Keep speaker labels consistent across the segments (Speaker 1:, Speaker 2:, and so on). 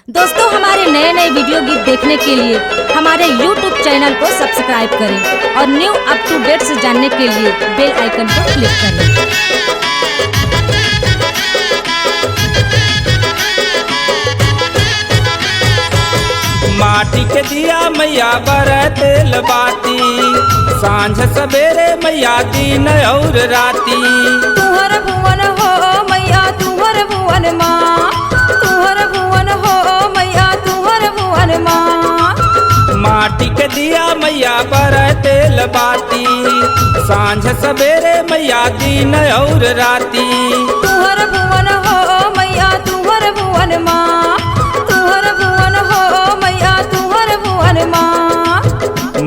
Speaker 1: दोस्तों हमारे नए नए वीडियो गीत देखने के लिए हमारे YouTube चैनल को सब्सक्राइब करें और न्यू अप टू डेट से जानने के लिए बेल आइकन पर क्लिक करें।
Speaker 2: माटी के दिया मैया बरत तेल बाती, सांझ सवेरे मैया दिन और राती।
Speaker 3: तुहर भुवन हो मैया तुहर भुवन माँ, तुहर भुवन हो मैया तुहर भुवन माँ।
Speaker 2: माटी के दिया मैया बरत तेल बाती, सांझ सवेरे मैया दिन और राती।
Speaker 3: तुहर भुवन हो मैया तुहर भुवन माँ, तुहर भुवन हो मैया तुहर भुवन माँ।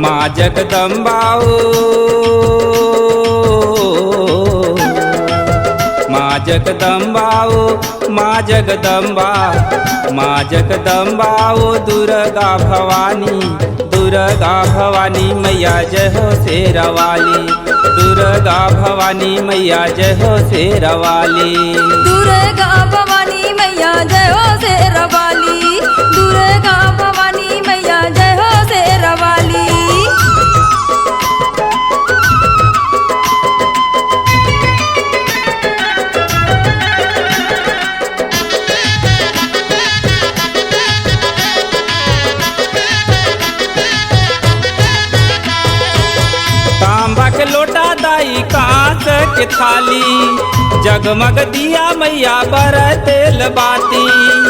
Speaker 2: माँ जगदम्बाओ माँ जगदम्बाओ माँ जगदम्बा, माँ जगदम्बाओ दुर्गा भवानी, दुर्गा भवानी मैया जय हो शेरवाली, दुर्गा भवानी मैया जय हो शेरवाली।
Speaker 3: दुर्गा भवानी मैया जय हो शेरवाली, दुर्गा भवानी मैया जय हो शेरवाली।
Speaker 2: तांबा के लोटा दाई कांच के थाली, जगमग दिया मैया बरत तेल बाती।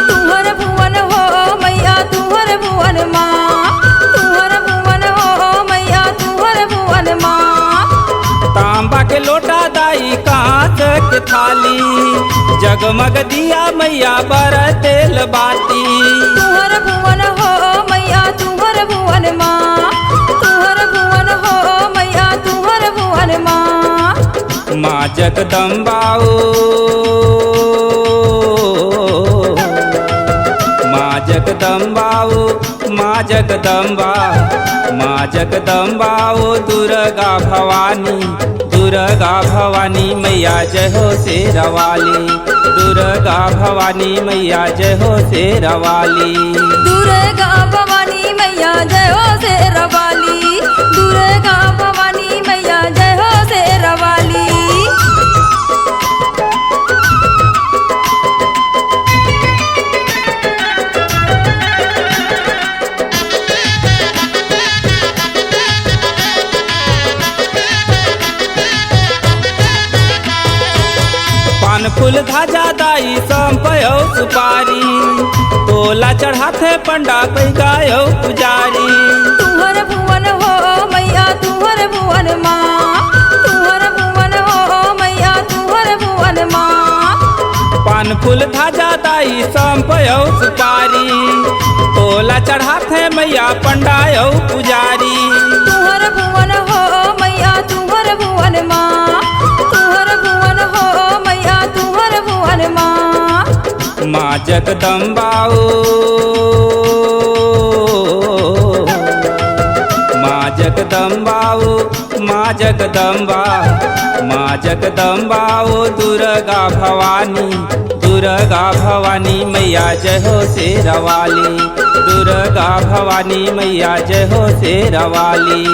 Speaker 3: तुहर भुवन हो मैया तुहर भुवन माँ, तुहर भुवन हो मैया तुहर भुवन माँ।
Speaker 2: तांबा के लोटा दाई कांच के थाली, जगमग दिया मैया बरत तेल बाती।
Speaker 3: तुहर भुवन हो मैया तुहर भुवन माँ, तुहर भुवन हो मैया तुहर भुवन माँ।
Speaker 2: माँ जगदम्बाओ माँ जगदम्बाओ माँ जगदम्बा, माँ जगदम्बाओ दुर्गा भवानी, दुर्गा भवानी मैया जय हो शेरवाली, दुर्गा भवानी मैया जय हो शेरवाली।
Speaker 3: दुर्गा भवानी मैया जय हो शेरवाली, दुर्गा भवानी मैया जय हो शेरवाली।
Speaker 2: पान फूल धाजा दाई संपयो सुपारी, तोला चढ़ाते पंडा कई गायो पुजारी।
Speaker 3: तुहर भुवन हो मैया तुहर भुवन माँ, तुहर भुवन हो मैया तुहर भुवन माँ।
Speaker 2: पान फूल धाजा दाई संपयो सुपारी, तोला चढ़ाते मैया पंडायो पुजारी।
Speaker 3: तुहर भुवन हो मैया तुहर भुवन माँ, तुहर भुवन हो मैया तुहर भुवन माँ।
Speaker 2: माँ जगदम्बाओ माँ जगदम्बाओ माँ जगदम्बा, माँ जगदम्बाओ दुर्गा भवानी, दुर्गा भवानी मैया जय हो शेरवाली, दुर्गा भवानी मैया जय हो शेरवाली।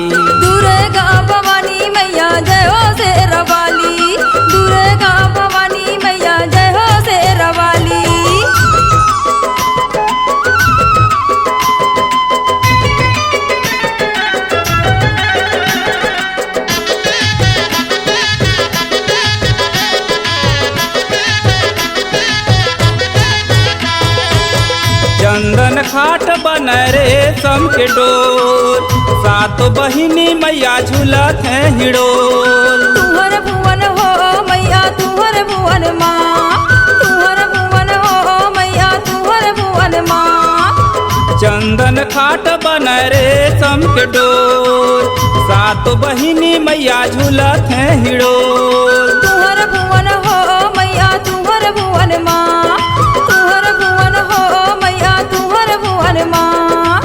Speaker 3: दुर्गा भवानी मैया जय हो शेरवाली, दुर्गा भवानी मैया जय हो शेरवाली।
Speaker 2: चंदन खाट बन रेशम के डोर, सात बहिनी मैया झूलत है हिडोल।
Speaker 3: तुहर भुवन हो मैया तुहर भुवन माँ, तुहर भुवन हो मैया तुहर भुवन माँ।
Speaker 2: चंदन खाट बन रेशम के डोर, सात बहिनी मैया झूलत है हिडोल।
Speaker 3: तुहर भुवन हो मैया तुहर भुवन माँ, तुहर भुवन हो मैया तुहर भुवन माँ।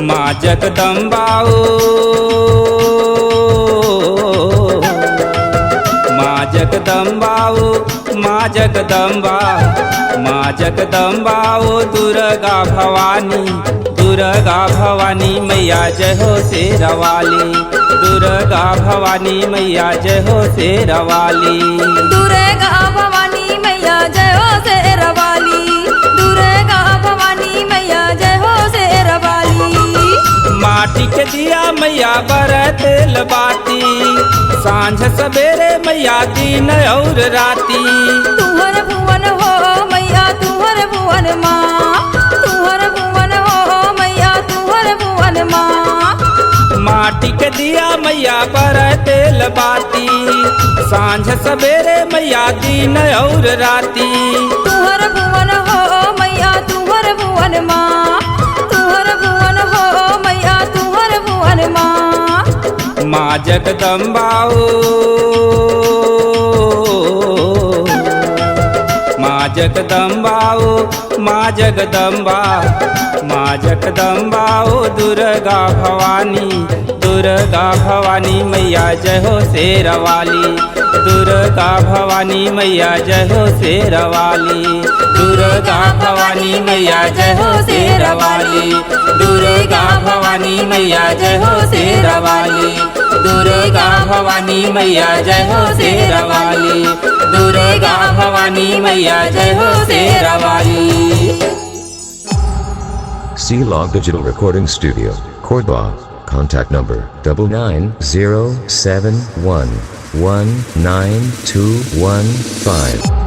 Speaker 2: माँ जगदम्बाओ माँ जगदम्बाओ माँ माँ जगदम्बा, माँ जगदम्बा ओ दुर्गा भवानी, दुर्गा भवानी मैया जय हो शेरवाली, दुर्गा भवानी मैया जय हो शेरवाली।
Speaker 3: दुर्गा भवानी मैया जय हो शेरवाली, दुर्गा भवानी मैया जय हो शेरवाली।
Speaker 2: माटी के दिया मैया बरतेल बाती, सांझ सवेरे मैया दिन और राती।
Speaker 3: तुहर भुवन हो मैया तुहर भुवन माँ, तुहर भुवन हो मैया तुहर भुवन माँ।
Speaker 2: माटी के दिया मैया बरतेल बाती, सांझ सवेरे मैया दिन और राती।
Speaker 3: तुहर भुवन हो मैया तुहर भुवन माँ, तुहर भुवन हो मैया तुहर भुवन माँ।
Speaker 2: माँ जगदम्बा ओ, माँ जगदम्बा ओ, माँ जगदम्बा, माँ जगदम्बा ओ दुर्गा भवानी, दुर्गा भवानी मैया जय हो शेरवाली, दुर्गा भवानी मैया जय हो शेरवाली, दुर्गा भवानी मैया जय हो शेरवाली, दुर्गा भवानी मैया जय हो शेरवाली, दुर्गा भवानी मैया जय हो शेरवाली, दुर्गा भवानी मैया जय हो Sherawali.
Speaker 4: C-Log Digital Recording Studio, Cordoba. Contact number 9907119215.